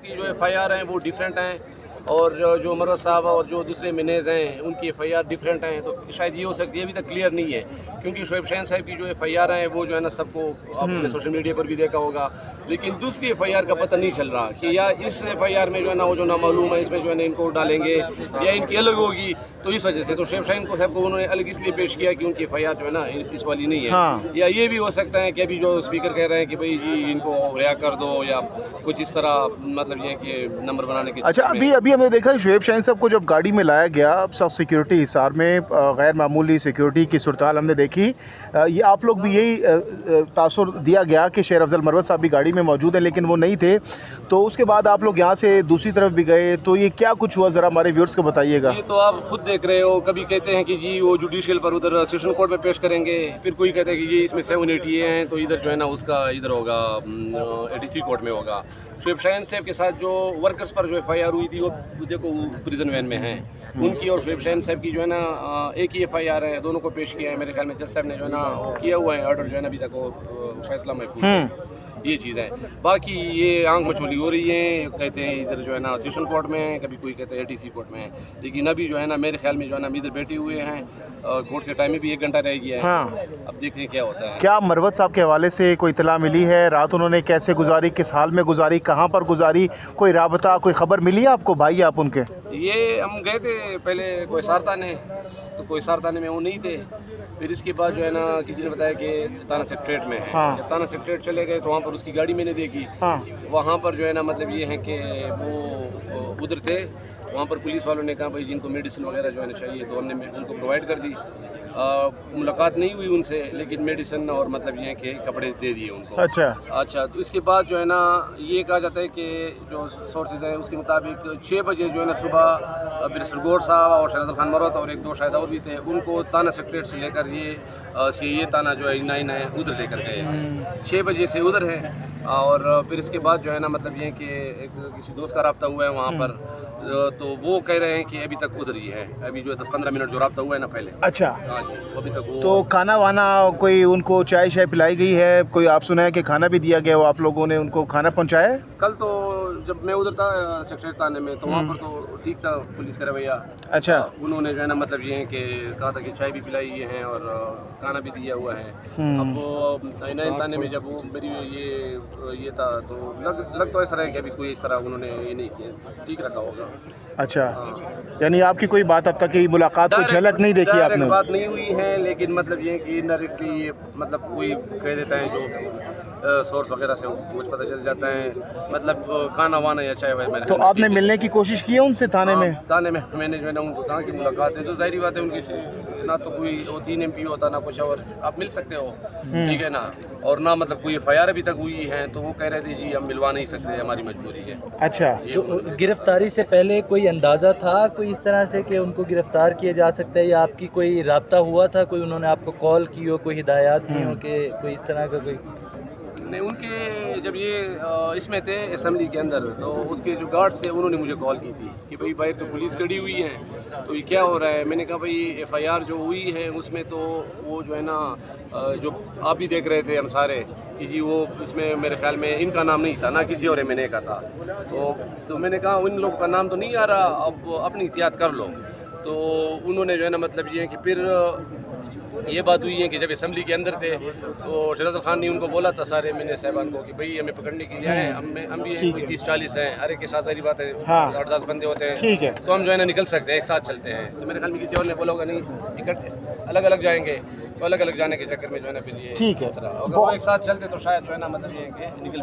की जो FIR हैं वो डिफरेंट हैं, और जो मरवत साहब और जो दूसरे मिनेज़ हैं उनकी FIR डिफरेंट हैं, तो शायद ये हो सकती है, अभी तक क्लियर नहीं है। क्योंकि शोएब शाहीन साहब की जो FIR हैं वो जो है ना सबको आपने सोशल मीडिया पर भी देखा होगा, लेकिन दूसरी FIR का पता नहीं चल रहा कि या इस FIR में जो है ना वो जो नामालूम है इसमें जो है ना इनको डालेंगे या इनकी अलग होगी, तो इस वजह से तो शोएब शाहीन साहब को उन्होंने अलग इसलिए पेश किया कि उनकी FIR जो है ना इस वाली नहीं है। हाँ। या ये भी हो सकता है कि अभी जो स्पीकर कह रहे हैं कि भाई जी इनको रिहा कर दो या कुछ इस तरह, मतलब ये कि नंबर बनाने की। अच्छा, अभी हमने देखा कि शोएब शाहीन साहब को जब गाड़ी में लाया गया, अब सब सिक्योरिटी हिसार में गैर मामूली सिक्योरिटी की सूरत हमने देखी। ये आप लोग भी यही तासुर दिया गया कि शेर अफजल मरवत साहब भी गाड़ी में मौजूद हैं, लेकिन वो नहीं थे, तो उसके बाद आप लोग यहाँ से दूसरी तरफ भी गए, तो ये क्या कुछ हुआ, ज़रा हमारे व्यूअर्स को बताइएगा। ये तो आप खुद देख रहे हो, कभी कहते हैं कि जी वो जुडिशियल पर उधर सेशन कोर्ट में पेश करेंगे, फिर कोई कहता है कि जी इसमें 780 हैं तो इधर जो है ना उसका इधर होगा ATC कोर्ट में होगा। शोएब शाहीन साहब के साथ जो वर्कर्स पर जो FIR हुई थी वो देखो प्रिजन वैन में हैं, उनकी और शोएब शाहीन साहब की जो है ना एक ही FIR है, दोनों को पेश किया है। मेरे ख्याल में जज साहब ने जो है ना किया हुआ है ऑर्डर, जो है ना अभी तक वो फैसला महफूज है। ये चीज़ है, बाकी ये आंख मचोली हो रही है, कहते हैं इधर जो है ना सेशन कोर्ट में, कभी कोई कहते हैं ATC कोर्ट में, लेकिन अभी जो है ना मेरे ख्याल में जो है ना इधर बैठे हुए हैं, कोर्ट के टाइम में भी 1 घंटा रह गया है। हाँ। अब देखते हैं क्या होता है। क्या मरवत साहब के हवाले से कोई इतला मिली है? रात उन्होंने कैसे गुजारी, किस हाल में गुजारी, कहाँ पर गुजारी, कोई राबता, कोई खबर मिली है आपको? भाई आप उनके? ये हम गए थे पहले कोई सारताने, तो कोई सारताने में वो नहीं थे, फिर इसके बाद जो है ना किसी ने बताया कि थाना सेक्रेटरेट में है। हाँ। जब थाना सेक्रेटरेट चले गए तो वहाँ पर उसकी गाड़ी मैंने देखी। हाँ। वहाँ पर जो है ना मतलब ये है कि वो उधर थे, वहाँ पर पुलिस वालों ने कहा भाई जिनको मेडिसिन वगैरह जो है ना चाहिए, तो हमने उनको प्रोवाइड कर दी। मुलाकात नहीं हुई उनसे, लेकिन मेडिसिन और मतलब ये है कि कपड़े दे दिए उनको। अच्छा, तो इसके बाद जो है ना ये कहा जाता है कि जो सोर्सेज हैं उसके मुताबिक 6 बजे जो है ना सुबह बैरिस्टर गौर साहब और शहजाद खान मरवत और 1-2 शायद और भी थे, उनको थाना सेक्रेटरेट से लेकर ये थाना जो है इनाइन है उधर लेकर गए हैं। 6 बजे से उधर है, और फिर इसके बाद जो है ना मतलब ये कि एक किसी दोस्त का रब्ता हुआ है वहाँ पर, तो वो कह रहे हैं कि अभी तक उधर ही है, अभी जो है 10-15 मिनट जो रब्ता हुआ है ना पहले। अच्छा, हाँ जी, अभी तक वो। तो खाना वाना कोई उनको चाय शाय पिलाई गई है? कोई आप सुना है कि खाना भी दिया गया हो, आप लोगों ने उनको खाना पहुंचाया है? कल तो जब मैं उधर था सेक्रेटरी थाने में, तो वहाँ पर तो ठीक था पुलिस का रवैया। अच्छा। उन्होंने जो है ना मतलब ये है कि कहा था कि चाय भी पिलाई है और खाना भी दिया हुआ है। अब वो इनाइन थाने में जब वो मेरी ये था, तो लग तो ऐसा रहा है कि अभी कोई इस तरह उन्होंने ये नहीं किया, ठीक रखा होगा। अच्छा, यानी आपकी कोई बात अब तक की मुलाकात को झलक नहीं देखी आपने? बात नहीं हुई है, लेकिन मतलब ये है कि इनडायरेक्टली मतलब कोई कह देता है जो सोर्स वगैरह से कुछ पता चल जाता है, मतलब खाना वाना या चाय वाय। तो आपने मिलने की कोशिश की है उनसे थाने में? थाने में मैंने जो है ना उनको कहा कि मुलाकात है, तो जाहिर बात है उनकी ना तो कोई वो 3 MP होता ना कुछ, और आप मिल सकते हो, ठीक है ना, और ना मतलब कोई FIR अभी तक हुई है, तो वो कह रहे थे जी हम मिलवा नहीं सकते, हमारी मजबूरी है। अच्छा, तो गिरफ्तारी से पहले कोई अंदाज़ा था कोई इस तरह से कि उनको गिरफ्तार किया जा सकता है, या आपकी कोई राब्ता हुआ था, कोई उन्होंने आपको कॉल की हो, कोई हिदायत दी हो कि कोई इस तरह का कोई? नहीं, उनके जब ये इसमें थे असेंबली के अंदर, तो उसके जो गार्ड्स थे उन्होंने मुझे कॉल की थी कि भाई बाहर तो पुलिस खड़ी हुई है, तो ये क्या हो रहा है। मैंने कहा भाई FIR जो हुई है उसमें तो वो जो है ना जो आप भी देख रहे थे हम सारे कि जी वो इसमें मेरे ख्याल में इनका नाम नहीं था, ना किसी और MNA का था, तो मैंने कहा उन लोगों का नाम तो नहीं आ रहा, अब अपनी एहतियात कर लो। तो उन्होंने जो है ना मतलब ये है कि फिर ये बात हुई है कि जब असेंबली के अंदर थे तो शहजाद खान ने उनको बोला था सारे MNA साहबान को कि भाई हमें पकड़ने के लिए आए, हम भी 30-40 हैं, हर एक के साथ सारी बात है, 8-10 बंदे होते हैं, ठीक है, तो हम जो है ना निकल सकते हैं, एक साथ चलते हैं। तो मेरे ख्याल में किसी और ने बोला होगा नहीं, इकट्ठे अलग अलग जाएंगे, तो अलग अलग जाने के चक्कर में जो है ना फिर ये ठीक है, अगर वो एक साथ चलते तो शायद जो है ना मतलब ये है कि निकल